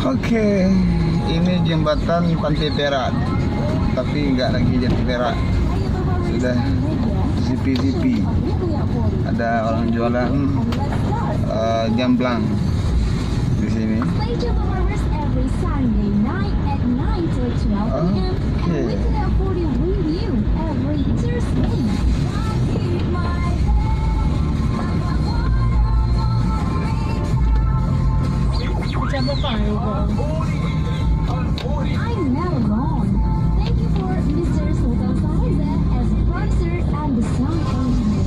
Oke, ini jembatan Pantai Perak, tapi nggak lagi jadi Perak, sudah zipi-zipi. Ada orang jualan jamblang di sini. Oke. I'm not alone. Thank you for Mr. Sultan Faiza as producer and the sound engineer.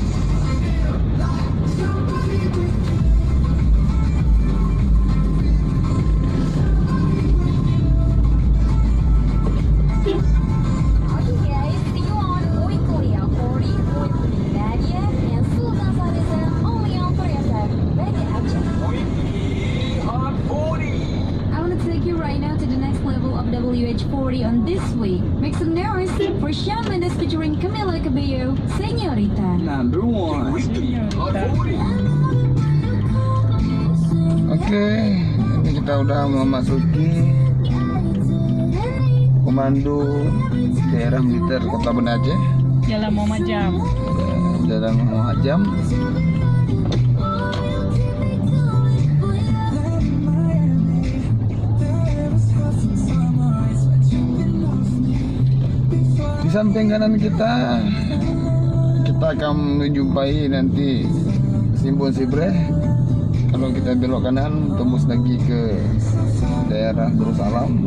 Okay guys, see you on Oi Korea 40, Oi Korea Media, and Sultan Faiza only on Korea 7. Ready action. I want to take you right now to the next level of WH40 on this week. Make some noise for Shawn Mendes featuring Camila Cabello, Señorita. Number one. Oke, ini kita udah memasuki komando daerah militer Kota Banda Aceh. Jalan Muhammad Jam. Jalan Muhammad Jam. Di samping kanan kita akan menjumpai nanti Simbol Sibreh. Kalau kita belok kanan tembus lagi ke daerah Darussalam.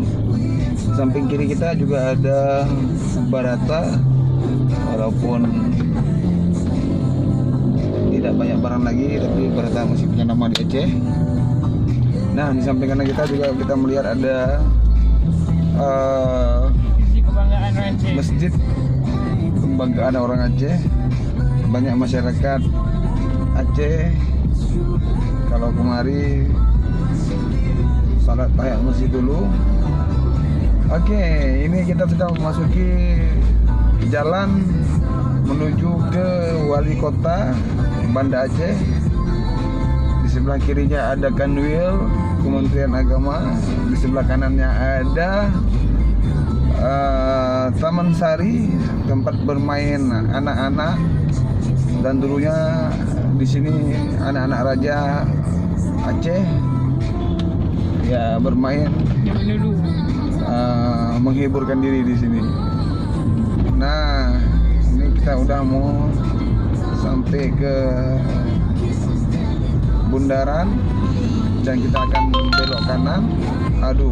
Di samping kiri kita juga ada Barata, walaupun tidak banyak barang lagi, tapi Barata masih punya nama di Aceh. Nah, di samping kanan kita juga kita melihat ada Kebanggaan Aceh. Masjid Kebanggaan orang Aceh. Banyak masyarakat Aceh kalau kemari salat tahiyat masjid dulu. Oke, ini kita sudah memasuki jalan menuju ke Wali Kota Banda Aceh. Di sebelah kirinya ada Kanwil Kementerian Agama, di sebelah kanannya ada Taman Sari, tempat bermain anak-anak, dan dulunya di sini anak-anak raja Aceh ya bermain menghiburkan diri di sini. Nah, ini kita udah mau sampai ke bundaran dan kita akan belok kanan. Aduh,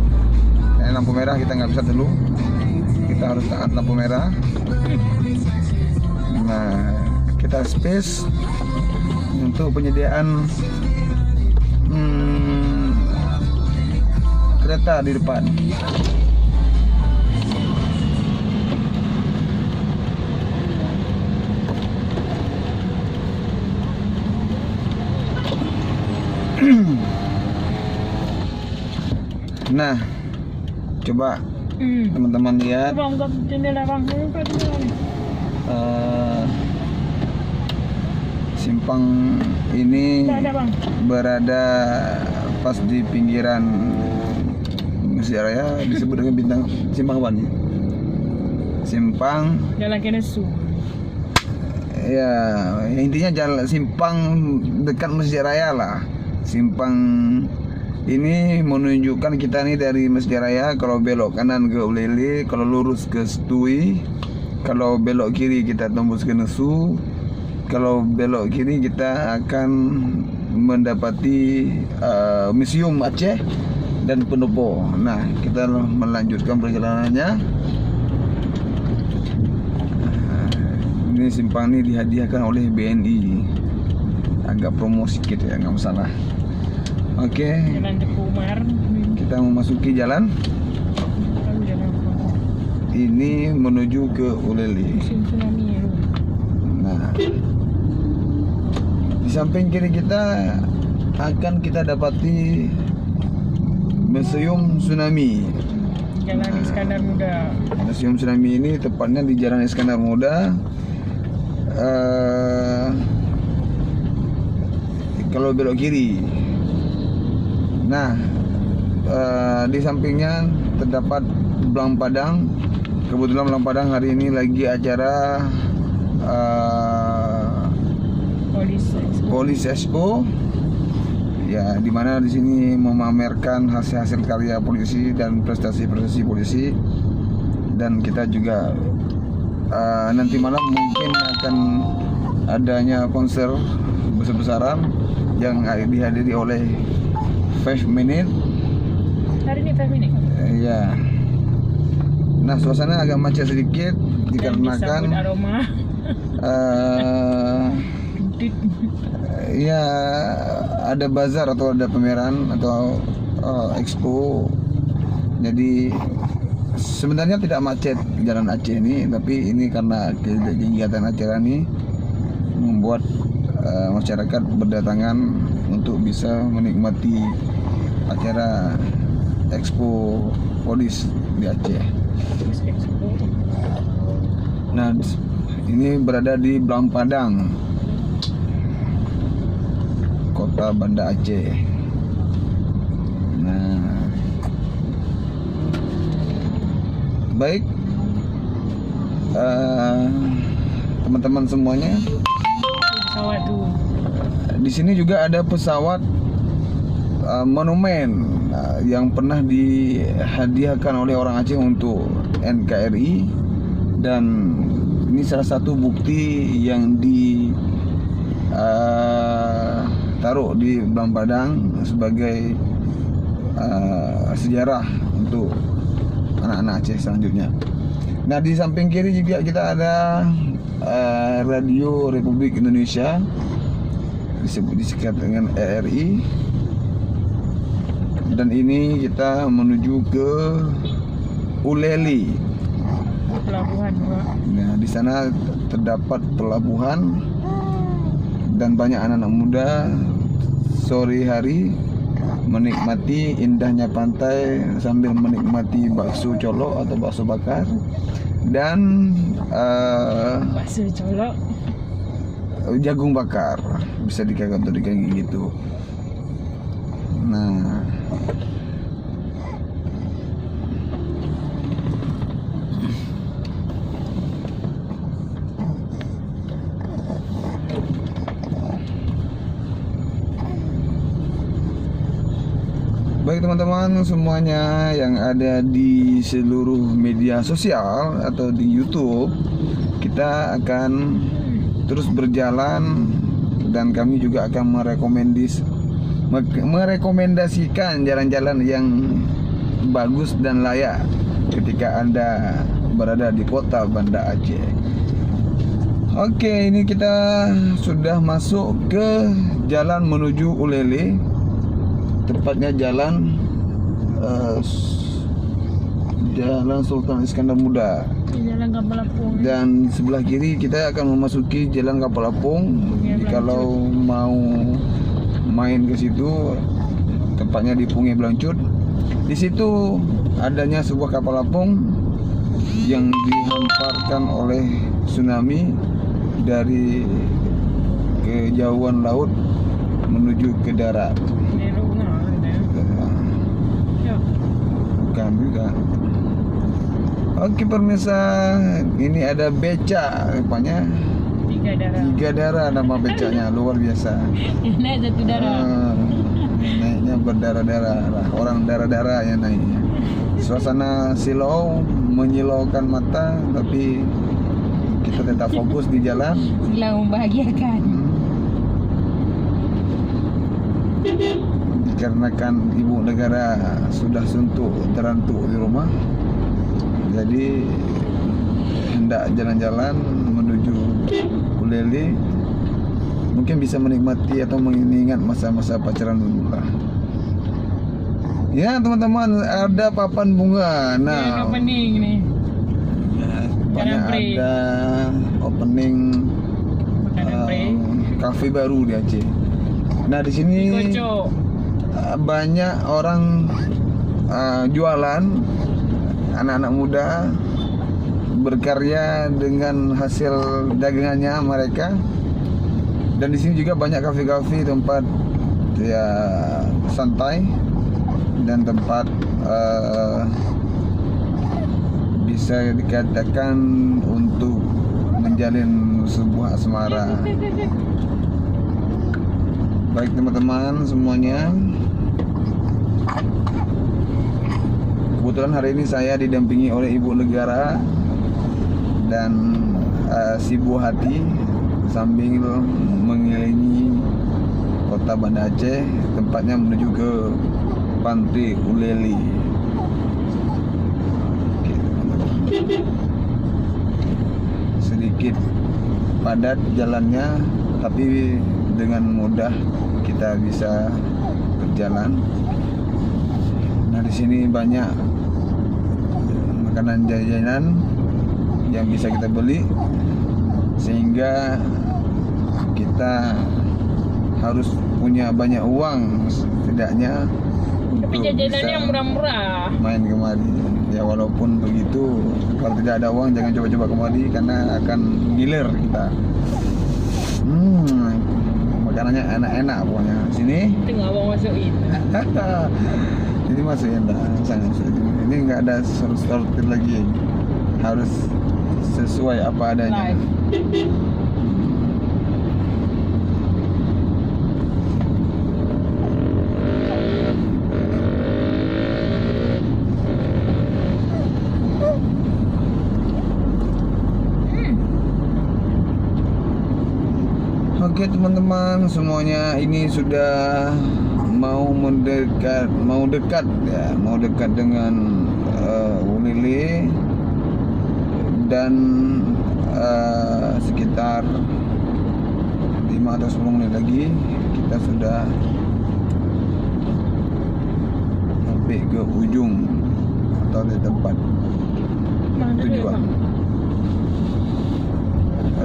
ini lampu merah, kita nggak bisa dulu. Kita harus taat lampu merah. Nah, kita space untuk penyediaan kereta di depan. Nah, coba teman-teman lihat. Bang, buka jendela bang. Buka jendela. Simpang ini Ada bang. berada pas di pinggiran Masjid Raya, disebut dengan bintang simpang apa nih? Simpang. Jalan Kenesu. Ya, intinya jalan simpang dekat Masjid Raya lah. Simpang ini menunjukkan kita nih dari Masjid Raya. Kalau belok kanan ke Ulele, kalau lurus ke Setui, kalau belok kiri kita tembus ke Nesu. Kalau belok kiri kita akan mendapati Museum Aceh dan Pendopo. Nah, kita melanjutkan perjalanannya. Ini simpang ini dihadiahkan oleh BNI. Agak promo sedikit ya, nggak masalah. Oke, Jalan Teguh Umar. kita memasuki jalan. Ini menuju ke Ulele. Musim tsunami ya. Nah, di samping kiri kita akan kita dapati Museum Tsunami. Jalan Iskandar Muda. Museum Tsunami ini tepatnya di Jalan Iskandar Muda. Kalau belok kiri. Nah, di sampingnya terdapat Belang Padang. Kebetulan Belang Padang hari ini lagi acara Police Expo. Ya, di mana di sini memamerkan hasil-hasil karya polisi dan prestasi-prestasi polisi. Dan kita juga nanti malam mungkin akan adanya konser besar-besaran yang dihadiri oleh 5 Minute. Hari ini 5 Minute. Ya. Nah, suasana agak macet sedikit dikarenakan disambut aroma. Ya, ada bazar atau ada pameran atau expo. Jadi sebenarnya tidak macet Jalan Aceh ini, tapi ini karena kegiatan acara ini membuat masyarakat berdatangan untuk bisa menikmati acara expo polis di Aceh. Nah, ini berada di Belang Padang, kota Banda Aceh. Nah, baik teman-teman semuanya, Pesawat tu. di sini juga ada pesawat monumen yang pernah dihadiahkan oleh orang Aceh untuk NKRI, dan ini salah satu bukti yang ditaruh di Belang Padang sebagai sejarah untuk anak-anak Aceh selanjutnya. Nah, di samping kiri juga kita ada Radio Republik Indonesia, disingkat dengan RRI. Dan ini kita menuju ke Uleli. Pelabuhan juga. Nah, di sana terdapat pelabuhan dan banyak anak-anak muda sore hari menikmati indahnya pantai sambil menikmati bakso colok atau bakso bakar dan Bakso colok. jagung bakar, bisa dikategorikan gitu. Nah, baik teman-teman semuanya yang ada di seluruh media sosial atau di YouTube, kita akan terus berjalan dan kami juga akan merekomendasikan jalan-jalan yang bagus dan layak ketika Anda berada di kota Banda Aceh. Oke, ini kita sudah masuk ke jalan menuju Ulele, tepatnya jalan Sultan Iskandar Muda. Jalan Kapal Apung. Dan sebelah kiri kita akan memasuki jalan Kapal Apung. Jadi kalau mau main ke situ, tempatnya di Pungi Blancut. Di situ adanya sebuah kapal apung yang dihamparkan oleh tsunami dari kejauhan laut menuju ke darat. Bukan juga. Oke pemirsa, ini ada beca rupanya. 3 darah. 3 darah nama becanya, luar biasa. Naik 1 darah. Naiknya berdarah-darah lah, orang darah-darah yang naiknya. Suasana silau menyilaukan mata, tapi kita tetap fokus di jalan. Silau membahagiakan. Dikarenakan ibu negara sudah suntuk terantuk di rumah, jadi hendak jalan-jalan menuju Ulele, mungkin bisa menikmati atau mengingat masa-masa pacaran dulu lah. Ya teman-teman, ada papan bunga. Nah, opening ni. banyak ada opening kafe baru di Aceh. Nah di sini Kocok. banyak orang jualan, anak-anak muda berkarya dengan hasil dagangannya mereka. Dan di sini juga banyak kafe-kafe tempat ya santai dan tempat bisa dikatakan untuk menjalin sebuah asmara. Baik teman-teman semuanya, kebetulan hari ini saya didampingi oleh Ibu Negara dan si buah hati sambil mengelilingi kota Banda Aceh, tempatnya menuju ke Pantai Uleli. Oke, teman-teman. Sedikit padat jalannya, tapi dengan mudah kita bisa berjalan. Nah, di sini banyak makanan jajanan yang bisa kita beli, sehingga kita harus punya banyak uang setidaknya Tapi untuk jajanan bisa yang murah-murah. main kemari. Ya walaupun begitu, kalau tidak ada uang jangan coba-coba kemari karena akan gilir kita. Makanannya enak-enak pokoknya. Sini Tengok abang masukin. ini masih enak sangat. Ini nggak ada sortir lagi, harus sesuai apa adanya. Live. Oke teman-teman semuanya, ini sudah mau dekat dengan Ulili, dan sekitar 5 atau 10 menit lagi kita sudah sampai ke ujung atau di tempat Mana dia, tujuan. Bang?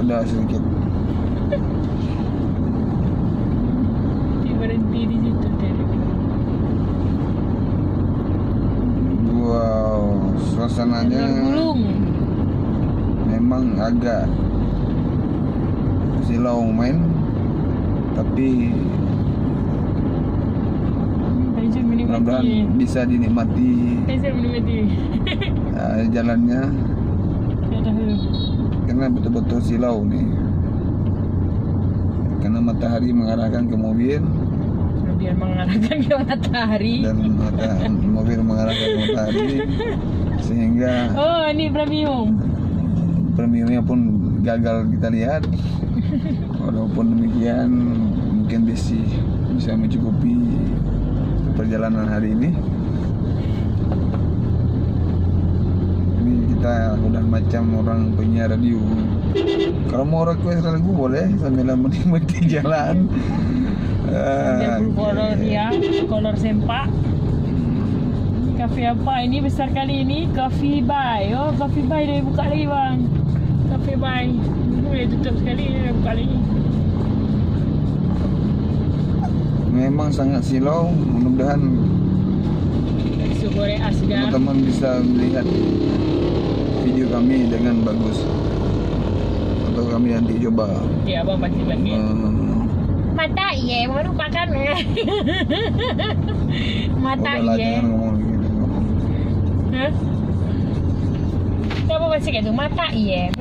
Ada sedikit. Dia berhenti di situ tadi. Wow, suasananya Gulung. memang agak silau main, tapi Faizal mudah-mudahan menikmati. bisa dinikmati Faizal menikmati. jalannya, Ya dah. karena betul-betul silau nih, karena matahari mengarahkan ke mobil Biar mengarahkan ke matahari. dan mobil mengarahkan ke matahari, sehingga Oh, ini premium. premiumnya pun gagal kita lihat. Walaupun demikian mungkin bisa mencukupi perjalanan hari ini. Ini kita udah macam orang penyiar radio. Kalau mau request lagu boleh sambil menikmati jalan. Dia kolor dia, kolor sempak. Kafe apa ini besar kali ini? Coffee Buy. Oh, Coffee Buy dah buka lagi bang. Coffee Buy. Boleh tutup sekali dah buka lagi. Memang sangat silau. Mudah-mudahan Susu goreng asgar. teman-teman bisa melihat video kami dengan bagus, atau kami nanti coba Ya abang pasti bagi. Mata iya, mau lupa kan? Mata udahlah, iya. jangan ngomong gitu. Hah? Siapa masih kayak tu? Mata iya.